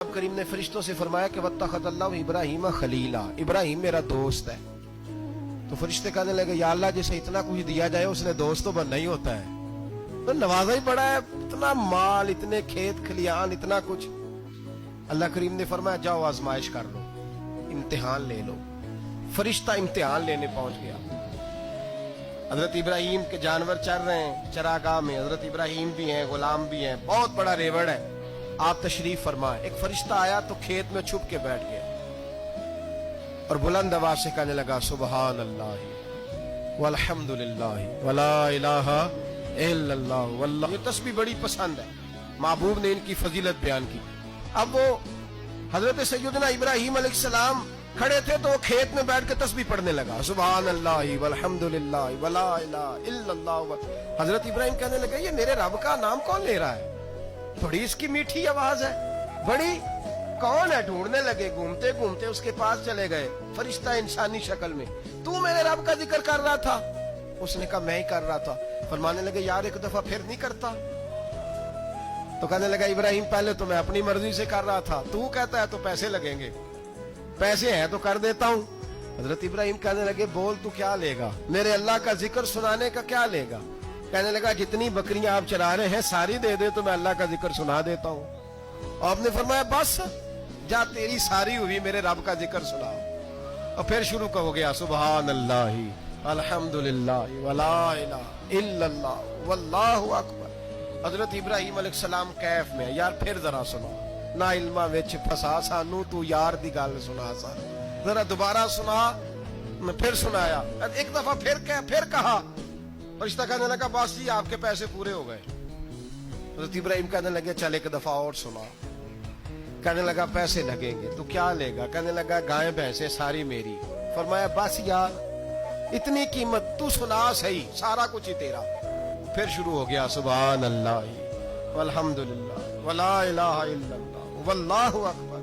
اب کریم نے فرشتوں سے فرمایا کہ وَاتَّخَذَ اللَّهُ ابراہیم خلیلا، ابراہیم میرا دوست ہے۔ تو فرشتے کہنے لگے یا اللہ جسے اتنا کچھ دیا جائے اس نے دوست تو بننا ہی ہوتا ہے، تو نوازا ہی پڑا ہے، اتنا مال، اتنے کھیت کھلیان، اتنا کچھ۔ اللہ کریم نے فرمایا جاؤ آزمائش کر لو، امتحان لے لو۔ فرشتہ امتحان لینے پہنچ گیا۔ حضرت ابراہیم کے جانور چر رہے ہیں چراگاہ میں، حضرت ابراہیم بھی ہیں، غلام بھی ہیں، بہت بڑا ریوڑ ہے۔ آپ تشریف فرمائیں۔ ایک فرشتہ آیا تو کھیت میں چھپ کے بیٹھ گیا اور بلند آواز سے کہنے لگا سبحان اللہ والحمدللہ ولا الہ الا اللہ واللہ۔ یہ تسبیح بڑی پسند ہے، محبوب نے ان کی فضیلت بیان کی۔ اب وہ حضرت سیدنا ابراہیم علیہ السلام کھڑے تھے تو وہ کھیت میں بیٹھ کے تسبیح پڑھنے لگا سبحان اللہ والحمدللہ ولا الہ الا اللہ۔ حضرت ابراہیم کہنے لگے یہ میرے رب کا نام کون لے رہا ہے؟ بڑی اس کی میٹھی آواز ہے، بڑی کون ہے؟ ڈھونڈنے لگے، گھومتے گھومتے اس کے پاس چلے گئے، فرشتہ انسانی شکل میں۔ تو میرے رب کا ذکر کر رہا تھا؟ اس نے کہا میں ہی کر رہا تھا۔ فرمانے لگے یار ایک دفعہ پھر نہیں کرتا؟ تو کہنے لگا ابراہیم پہلے تو میں اپنی مرضی سے کر رہا تھا، تو کہتا ہے تو پیسے لگیں گے، پیسے ہیں تو کر دیتا ہوں۔ حضرت ابراہیم کہنے لگے بول تو کیا لے گا؟ میرے اللہ کا ذکر سنانے کا کیا لے گا؟ کہنے لگا جتنی بکریاں آپ چرا رہے ہیں ساری دے دے تو میں اللہ کا ذکر سنا دیتا ہوں۔ آپ نے فرمایا بس جا تیری ساری ہوئی، میرے رب کا ذکر سنا۔ اور پھر شروع ہو گیا سبحان اللہ الحمدللہ ولا الہ الا اللہ واللہ اکبر۔ حضرت ابراہیم علیہ السلام کیف میں یار پھر ذرا سنا، نا علمہ وچ پھسا سانو تو یار دی گل سنا سا، ذرا دوبارہ سنا۔ میں پھر سنایا، ایک دفعہ پھر کہا۔ فرشتہ کہنے لگا بس جی آپ کے پیسے پورے ہو گئے۔ حضرت ابراہیم کہنے لگے چل ایک دفعہ اور سنا۔ کہنے لگا پیسے لگیں گے، تو کیا لے گا؟ کہنے لگا گائیں بھینسیں ساری میری۔ فرمایا بس یار اتنی قیمت، تو سنا صحیح، سارا کچھ ہی تیرا۔ پھر شروع ہو گیا سبحان اللہ والحمدللہ ولا الہ الا اللہ واللہ اکبر۔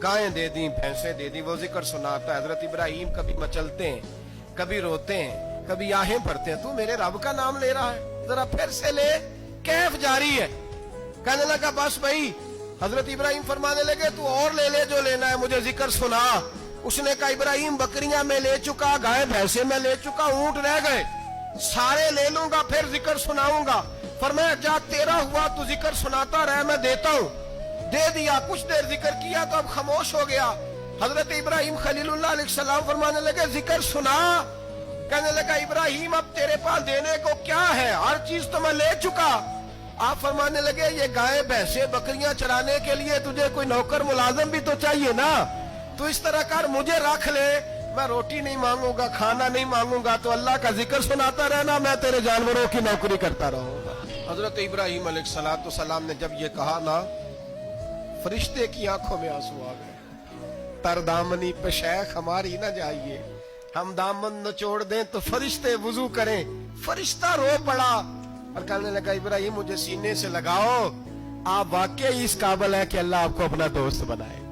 گائیں دے دیں، بھینسیں دے دیں، وہ ذکر سناتا ہے۔ حضرت ابراہیم کبھی مچلتے ہیں، کبھی روتے ہیں، کبھی آہیں پڑھتے ہیں، تو میرے رب کا نام لے رہا ہے، ذرا پھر سے لے۔ کیف جاری ہے۔ کہنے لگا بس بھائی۔ حضرت ابراہیم فرمانے لگے تو اور لے لے جو لینا ہے، مجھے ذکر سنا۔ اس نے کہا ابراہیم بکریاں میں لے چکا، گائے بھینسے میں لے چکا، اونٹ رہ گئے، سارے لے لوں گا پھر ذکر سناؤں گا۔ فرمایا جا تیرا ہوا تو ذکر سناتا رہ، میں دیتا ہوں۔ دے دیا، کچھ دیر ذکر کیا تو اب خاموش ہو گیا۔ حضرت ابراہیم خلیل اللہ علیہ السلام فرمانے لگے ذکر سنا۔ کہنے لگا ابراہیم اب تیرے پاس دینے کو کیا ہے؟ ہر چیز تو میں لے چکا۔ آپ فرمانے لگے یہ گائے بھینسیں بکریاں چرانے کے لیے تجھے کوئی نوکر ملازم بھی تو چاہیے نا، تو اس طرح کر مجھے رکھ لے، میں روٹی نہیں مانگوں گا، کھانا نہیں مانگوں گا، تو اللہ کا ذکر سناتا رہنا، میں تیرے جانوروں کی نوکری کرتا رہوں گا۔ حضرت ابراہیم علیہ السلام نے جب یہ کہا نا، فرشتے کی آنکھوں میں آنسو آ گئے۔ تر دامنی پہ شیخ ہماری نہ جائیے، ہم دامن نچوڑ دیں تو فرشتے وضو کریں۔ فرشتہ رو پڑا اور کہنے لگا ابراہیم مجھے سینے سے لگاؤ، آپ واقعی اس قابل ہے کہ اللہ آپ کو اپنا دوست بنائے۔